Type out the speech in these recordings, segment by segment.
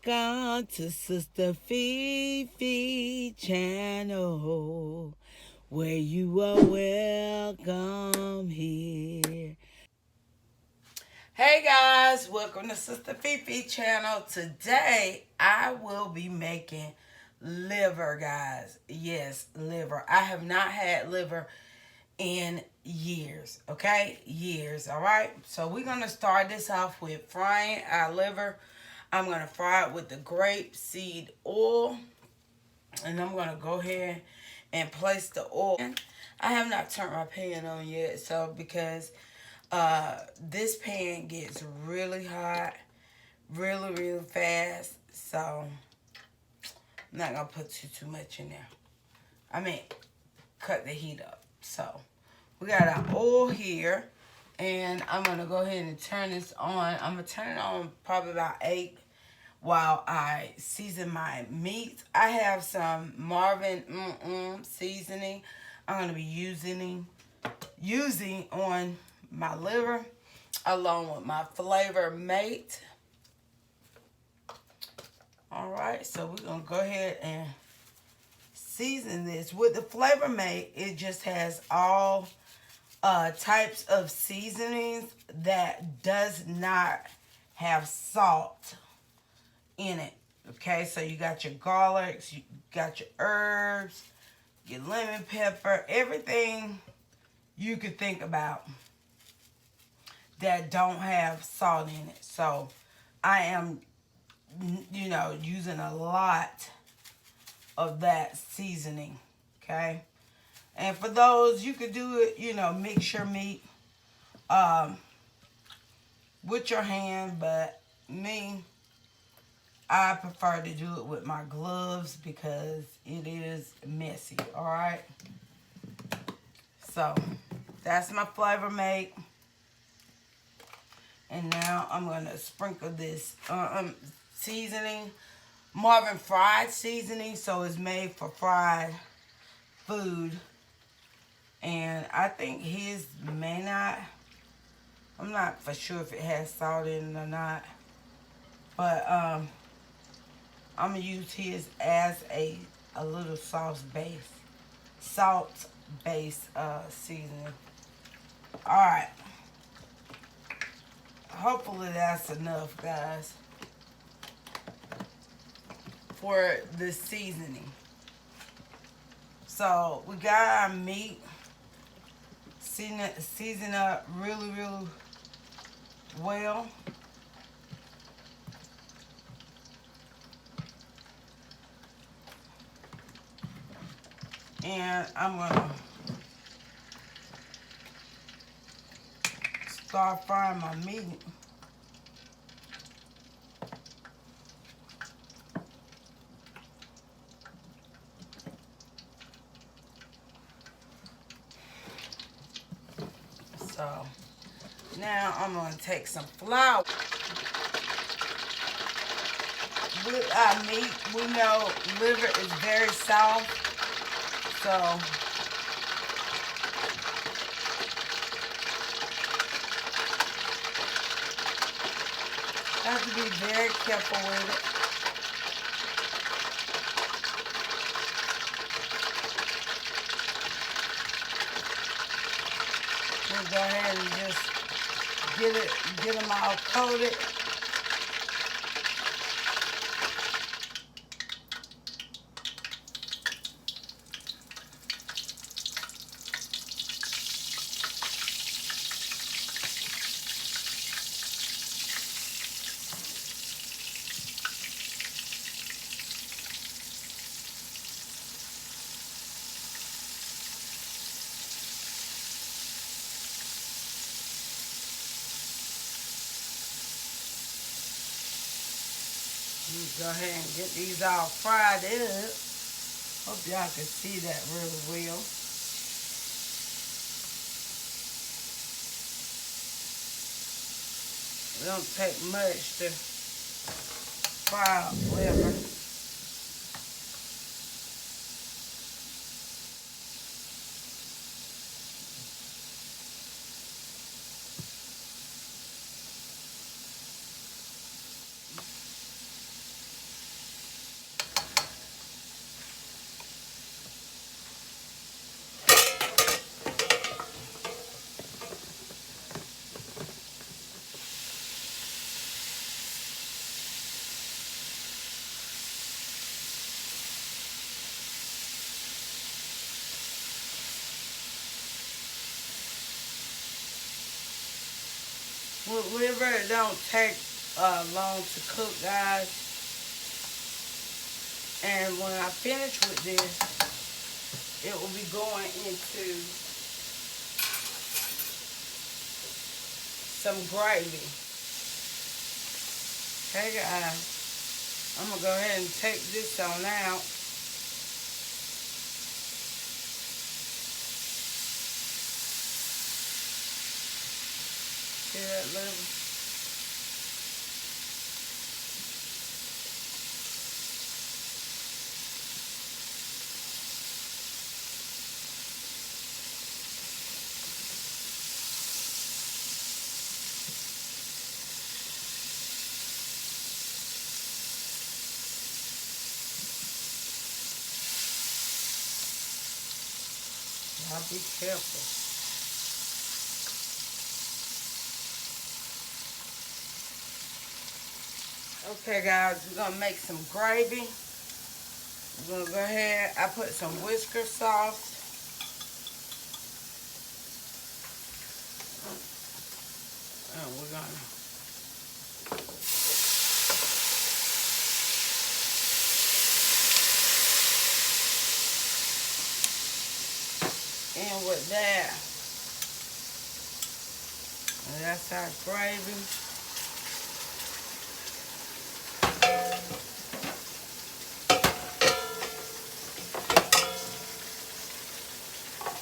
Welcome to Sister Fefe Channel, where you are welcome here. Hey guys, welcome to Sister Fefe Channel. Today I will be making liver, guys. Yes, liver. I have not had liver in years, okay? Years, all right? So we're going to start this off with frying our liver. I'm going to fry it with the grape seed oil, and I'm going to go ahead and place the oil. I have not turned my pan on yet, so because this pan gets really hot really fast, so I'm not going to put too much in there. I mean, cut the heat up. So we got our oil here, and I'm going to go ahead and turn this on. I'm going to turn it on probably about 8 while I season my meat. I have some Marvin seasoning I'm going to be using on my liver along with my flavor mate. Alright, so we're going to go ahead and season this. With the flavor mate, it just has all types of seasonings that does not have salt in it. Okay, so you got your garlics, you got your herbs, your lemon pepper, everything you could think about that don't have salt in it. So I am, using a lot of that seasoning. Okay, and for those, you could do it, mix your meat with your hand, but me, I prefer to do it with my gloves because it is messy. All right, so that's my flavor mate, and now I'm gonna sprinkle this seasoning, Marvin fried seasoning, so it's made for fried food. And I think his may not, I'm not for sure if it has salt in it or not, but I'm gonna use his as a little salt base seasoning. All right, hopefully that's enough, guys, for the seasoning. So we got our meat season up really well. And I'm gonna start frying my meat. So now I'm gonna take some flour. With our meat, we know liver is very soft, so I have to be very careful with it. We'll go ahead and just get them all coated. Go ahead and get these all fried up. Hope y'all can see that really well. It don't take much to fry up liver. With liver, it don't take long to cook, guys. And when I finish with this, it will be going into some gravy. Okay, guys, I'm gonna go ahead and take this on out. See that liver? Y'all be careful. Okay, guys, we're gonna make some gravy. We're gonna go ahead. I put some whisker sauce. And we're gonna and with that, and that's our gravy.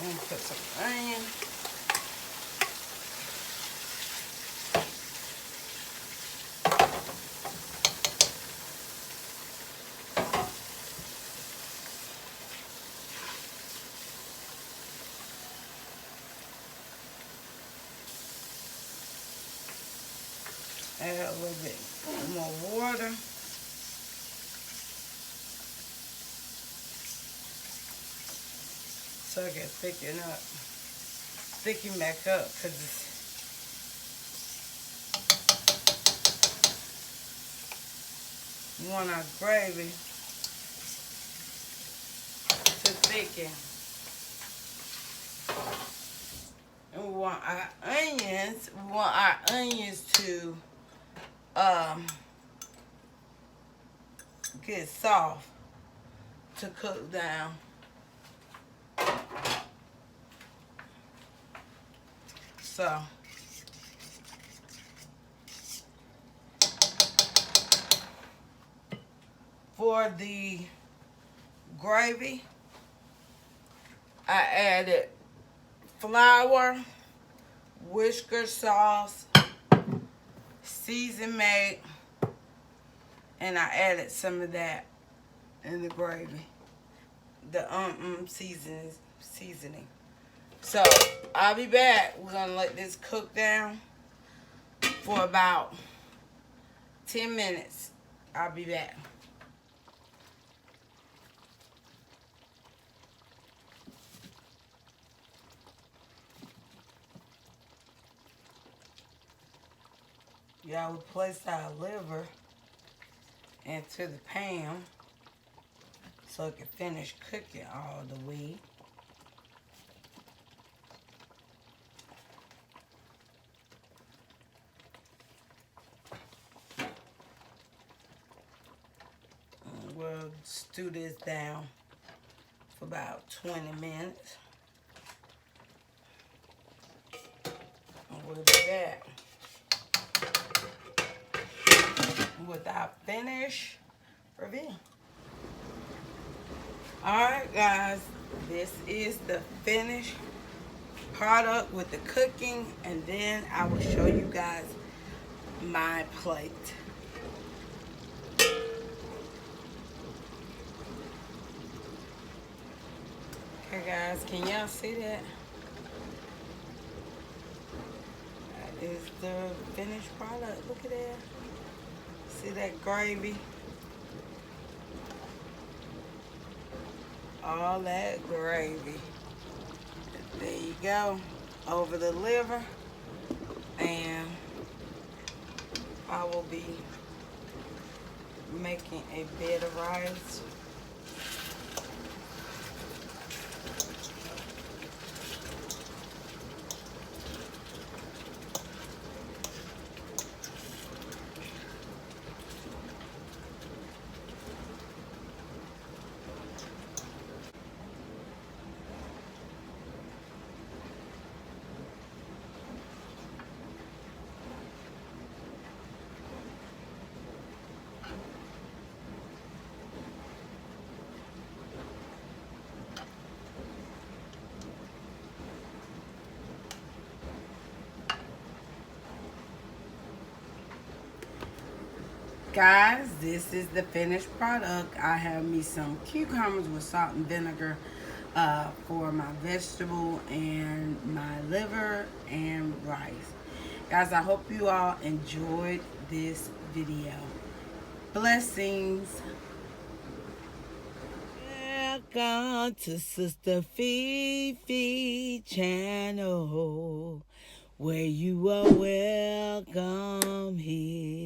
And put some onion. Add a little bit more water. So I can thicken back up, because we want our gravy to thicken. And we want our onions to get soft, to cook down. So for the gravy, I added flour, whisker sauce, seasoned made, and I added some of that in the gravy. The seasoning. So I'll be back. We're gonna let this cook down for about 10 minutes. I'll be back. Y'all, we place our liver into the pan so it can finish cooking all the way. We'll stew this down for about 20 minutes. And we'll be back with our finished review. Alright, guys, this is the finished product with the cooking, and then I will show you guys my plate. Okay, guys, can y'all see that? That is the finished product. Look at that. See that gravy? All that gravy. There you go. Over the liver. And I will be making a bed of rice. Guys, this is the finished product. I have me some cucumbers with salt and vinegar for my vegetable and my liver and rice. Guys, I hope you all enjoyed this video. Blessings. Welcome to Sister Fefe Channel, where you are welcome here.